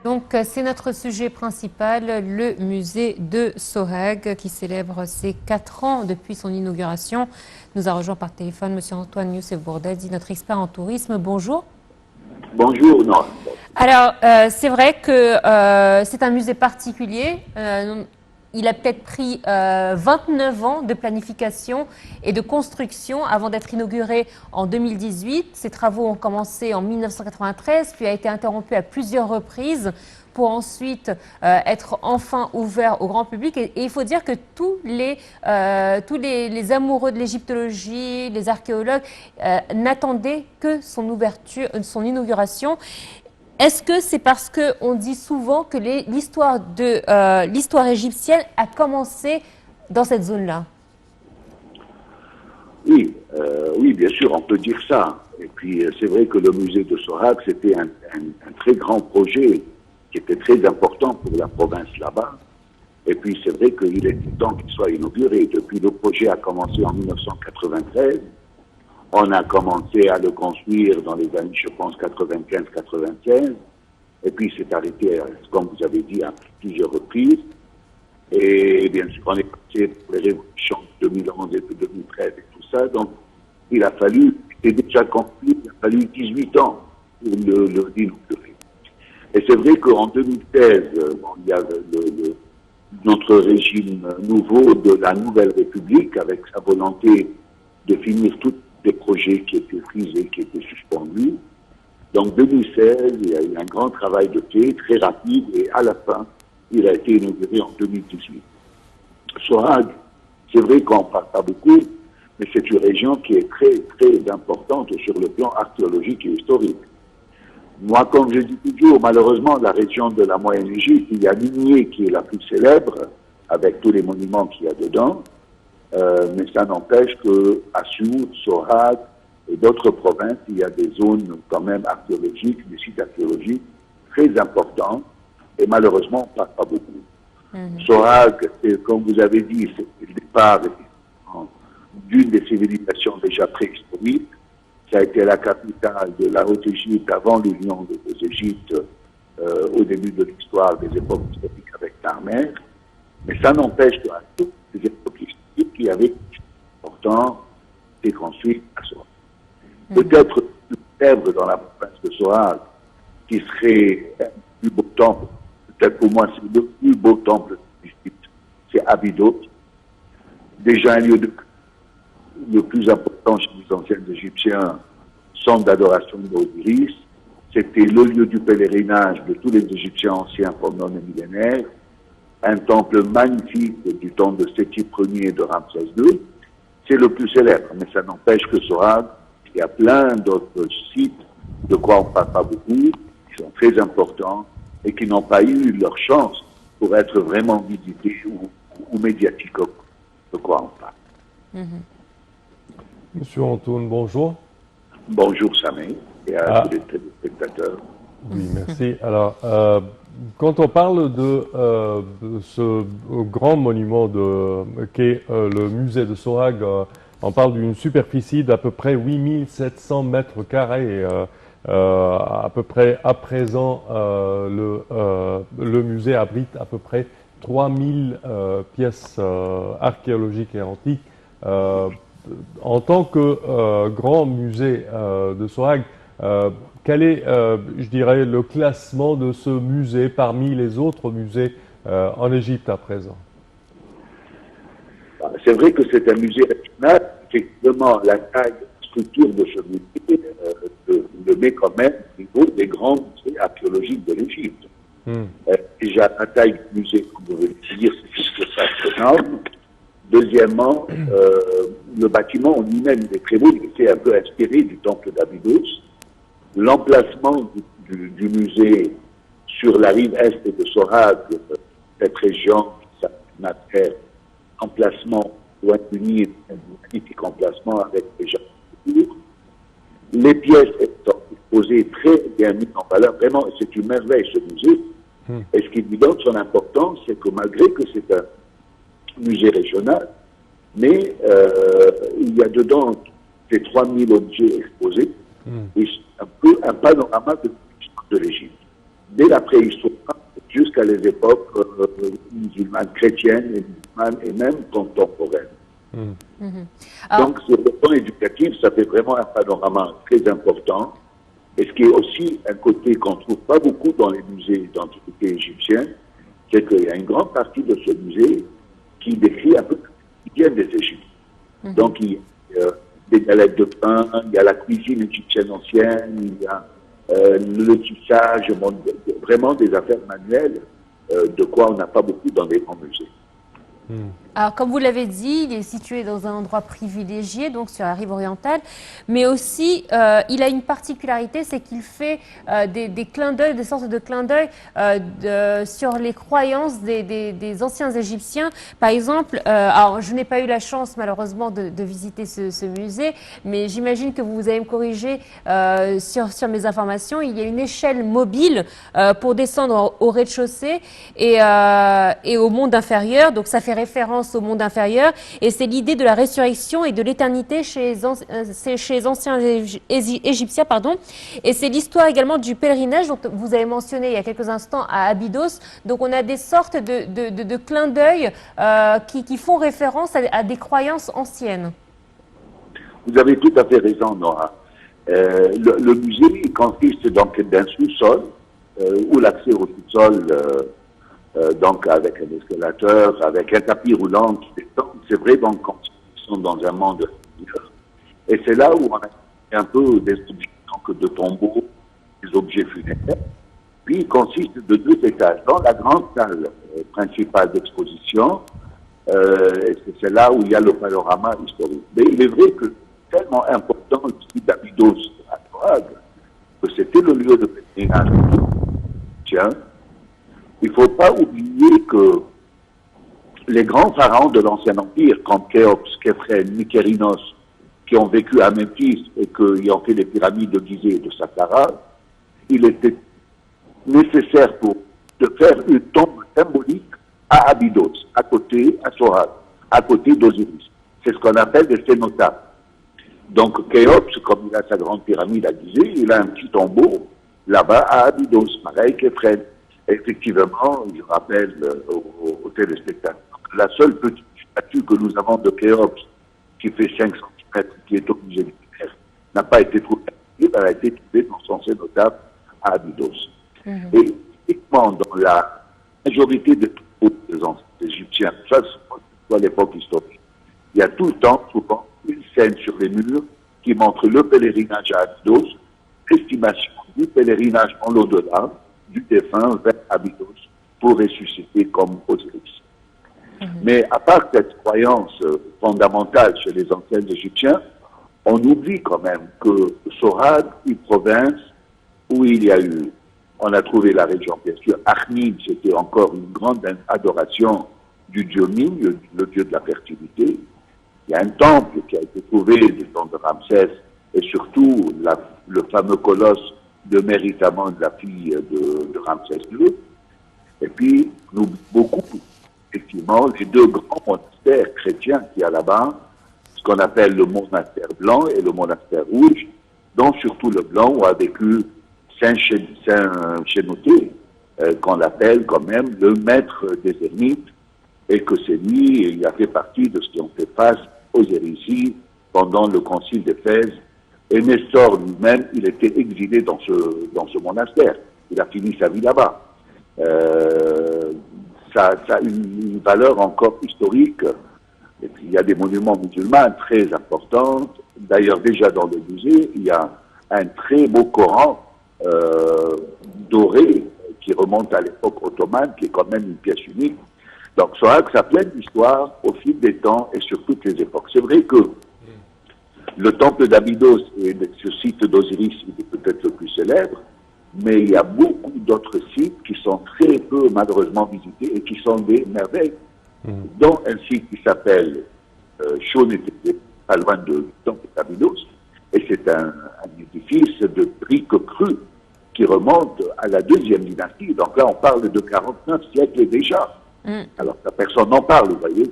Donc, c'est notre sujet principal, le musée de Sohag, qui célèbre ses 4 ans depuis son inauguration. Nous a rejoint par téléphone M. Antoine Youssef Bourdadi, notre expert en tourisme. Bonjour. Bonjour, non. Alors, c'est vrai que c'est un musée particulier. Il a peut-être pris 29 ans de planification et de construction avant d'être inauguré en 2018. Ces travaux ont commencé en 1993, puis a été interrompu à plusieurs reprises pour ensuite être enfin ouvert au grand public. Et il faut dire que tous les amoureux de l'égyptologie, les archéologues, n'attendaient que son ouverture, son inauguration. Est-ce que c'est parce qu'on dit souvent que l'histoire égyptienne a commencé dans cette zone-là? Oui, oui, bien sûr, on peut dire ça. Et puis, c'est vrai que le musée de Sohag, c'était un très grand projet qui était très important pour la province là-bas. Et puis, c'est vrai qu'il est temps qu'il soit inauguré. Depuis, le projet a commencé en 1993. On a commencé à le construire dans les années, je pense, 95-96. Et puis, c'est arrêté, comme vous avez dit, à plusieurs reprises. Et bien sûr, on est passé pour les révolutions de 2011 et de 2013 et tout ça. Donc, il a fallu, c'était déjà construit, il a fallu 18 ans pour le inaugurer. Et c'est vrai qu'en 2016, il y a notre régime nouveau de la Nouvelle République, avec sa volonté de finir tous les projets qui étaient frisés, qui étaient suspendus. Donc, 2016, il y a eu un grand travail de paix, très rapide, et à la fin, il a été inauguré en 2018. Sohag, c'est vrai qu'on ne parle pas beaucoup, mais c'est une région qui est très, très importante sur le plan archéologique et historique. Moi, comme je dis toujours, malheureusement, la région de la Moyenne-Égypte, il y a Ninié qui est la plus célèbre, avec tous les monuments qu'il y a dedans, mais ça n'empêche qu'à Siout, Sohag et d'autres provinces, il y a des zones quand même archéologiques, des sites archéologiques très importants, et malheureusement, on ne parle pas beaucoup. Sohag, comme vous avez dit, c'est le départ d'une des civilisations déjà préhistoriques. Ça a été la capitale de la Haute-Égypte avant l'union des deux Égyptes au début de l'histoire des époques historiques avec Narmer. Mais ça n'empêche qu'à toutes les époques historiques, il y avait pourtant été construit à Sohag. Peut-être le plus célèbre dans la province de Sohag, qui serait le plus beau temple, peut-être pour moi c'est le plus beau temple d'Égypte, c'est Abydos. Déjà un lieu le plus important chez les anciens Égyptiens, centre d'adoration d'Osiris. C'était le lieu du pèlerinage de tous les Égyptiens anciens pendant les millénaires. Un temple magnifique du temps de Séti Ier et de Ramsès II. C'est le plus célèbre, mais ça n'empêche que Sohag, il y a plein d'autres sites de quoi on ne parle pas beaucoup, qui sont très importants et qui n'ont pas eu leur chance pour être vraiment visités ou médiatiques, de quoi on parle. Monsieur Antoine, bonjour. Bonjour Samé et à tous les téléspectateurs. Oui, merci. Alors, quand on parle de ce grand monument qu'est le musée de Sohag, on parle d'une superficie d'à peu près 8700 mètres carrés. À peu près à présent, le musée abrite à peu près 3000 pièces archéologiques et antiques. En tant que grand musée de Sohag, quel est, je dirais, le classement de ce musée parmi les autres musées en Égypte à présent? C'est vrai que c'est un musée régional. Effectivement, la taille, la structure de ce musée le met quand même au niveau des grands musées archéologiques de l'Égypte. Déjà, la taille du musée, comme vous voulez dire, c'est énorme. Deuxièmement, le bâtiment en lui-même est très beau, il était un peu inspiré du temple d'Abydos. L'emplacement du musée sur la rive est de Sohag, cette région qui s'appelle emplacement loin du Nil, un magnifique emplacement avec des jardins. Les pièces sont exposées très bien mises en valeur. Vraiment, c'est une merveille ce musée. Et ce qui lui donne son importance, c'est que malgré que c'est un musée régional, mais il y a dedans ces 3000 objets exposés et un peu un panorama de l'Égypte. dès la préhistoire jusqu'à les époques musulmanes chrétiennes et musulmanes et même contemporaines. Alors, Donc, sur le plan éducatif, ça fait vraiment un panorama très important. Et ce qui est aussi un côté qu'on ne trouve pas beaucoup dans les musées d'antiquité égyptiens, c'est qu'il y a une grande partie de ce musée qui décrit un peu le quotidien des Égyptiens. Donc, il y a des galettes de pain, il y a la cuisine égyptienne ancienne, il y a le tissage, vraiment des affaires manuelles, de quoi on n'a pas beaucoup dans les grands musées. Alors, comme vous l'avez dit, il est situé dans un endroit privilégié, donc sur la rive orientale, mais aussi, il a une particularité, c'est qu'il fait des clins d'œil, des sortes de clins d'œil sur les croyances des anciens Égyptiens. Par exemple, alors je n'ai pas eu la chance malheureusement de visiter ce musée, mais j'imagine que vous allez me corriger sur mes informations. Il y a une échelle mobile pour descendre au rez-de-chaussée et au monde inférieur, donc ça fait référence au monde inférieur, et c'est l'idée de la résurrection et de l'éternité chez les anciens Égyptiens, pardon. Et c'est l'histoire également du pèlerinage dont vous avez mentionné il y a quelques instants à Abydos. Donc on a des sortes de clins d'œil qui font référence à des croyances anciennes. Vous avez tout à fait raison, Nora. Le musée consiste donc d'un sous-sol, où l'accès au sous-sol donc avec un escalateur, avec un tapis roulant qui descend. C'est vrai, donc, quand ils sont dans un monde intérieur. Et c'est là où on a un peu des objets donc, de tombeaux, des objets funéraires. Puis, il consiste de 2 étages. Dans la grande salle principale d'exposition, c'est là où il y a le panorama historique. Mais il est vrai que c'est tellement important le site d'Abydos à Sohag, que c'était le lieu de pèlerinage. Tiens. Il ne faut pas oublier que les grands pharaons de l'Ancien Empire, comme Khéops, Képhren, Mykérinos, qui ont vécu à Memphis et qui ont fait les pyramides de Gizeh et de Saqqara, il était nécessaire de faire une tombe symbolique à Abydos, à côté, à Sohag, à côté d'Osiris. C'est ce qu'on appelle des cénotaphes. Donc Khéops, comme il a sa grande pyramide à Gizeh, il a un petit tombeau là-bas à Abydos, pareil Képhren. Effectivement, je rappelle aux téléspectateurs, la seule petite statue que nous avons de Khéops, qui fait 5 cm, qui est au musée du Caire, n'a pas été trouvée, elle a été trouvée dans son cénotaphe à Abydos. Et typiquement, dans la majorité des anciens Égyptiens, ça c'est à l'époque historique, il y a tout le temps, souvent, une scène sur les murs qui montre le pèlerinage à Abydos, l'estimation du pèlerinage en l'au-delà, du défunt vers Abydos pour ressusciter comme Osiris. Mais à part cette croyance fondamentale chez les anciens Égyptiens, on oublie quand même que Sohag, une province où il y a eu, on a trouvé la région, bien sûr, Akhmim, c'était encore une grande adoration du dieu Min, le dieu de la fertilité. Il y a un temple qui a été trouvé du temps de Ramsès, et surtout le fameux colosse de Méritamon, de la fille de Ramsès II. Et puis, nous beaucoup, effectivement, les 2 grands monastères chrétiens qu'il y a là-bas, ce qu'on appelle le monastère blanc et le monastère rouge, dont surtout le blanc où a vécu Saint Chénoté, qu'on appelle quand même le maître des ermites, et que c'est lui, il a fait partie de ce qui ont fait face aux hérésies pendant le concile d'Éphèse. Et Nestor lui-même, il était exilé dans ce monastère. Il a fini sa vie là-bas. Ça a une valeur encore historique. Et puis, il y a des monuments musulmans très importants. D'ailleurs, déjà dans le musée, il y a un très beau Coran doré qui remonte à l'époque ottomane, qui est quand même une pièce unique. Donc, Sohag, ça a plein d'histoires au fil des temps et sur toutes les époques. C'est vrai que le temple d'Abydos et ce site d'Osiris est peut-être le plus célèbre, mais il y a beaucoup d'autres sites qui sont très peu malheureusement visités et qui sont des merveilles, dont un site qui s'appelle Shonete, pas loin du temple d'Abydos, et c'est un édifice de briques crues qui remonte à la 2e dynastie. Donc là, on parle de 49 siècles déjà. Alors, personne n'en parle, vous voyez.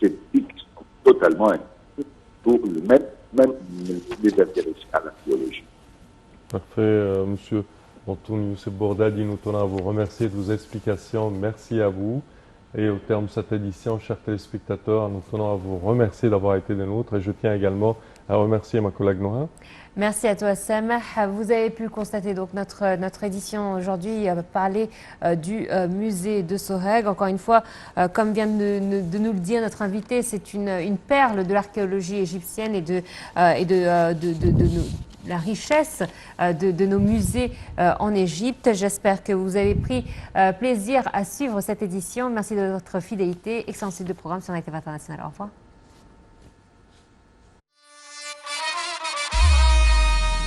C'est des sites qui sont totalement pour même les intéresser à l'archéologie. Parfait, monsieur. Antonius Bordadi, nous tenons à vous remercier de vos explications. Merci à vous. Et au terme de cette édition, chers téléspectateurs, nous tenons à vous remercier d'avoir été des nôtres. Et je tiens également à remercier ma collègue Nora. Merci à toi, Sam. Vous avez pu constater donc notre édition aujourd'hui parler du musée de Sohag. Encore une fois, comme vient de nous le dire notre invité, c'est une perle de l'archéologie égyptienne et de la richesse de nos musées en Égypte. J'espère que vous avez pris plaisir à suivre cette édition. Merci de votre fidélité. Excellent site de programme sur Night TV International. Au revoir.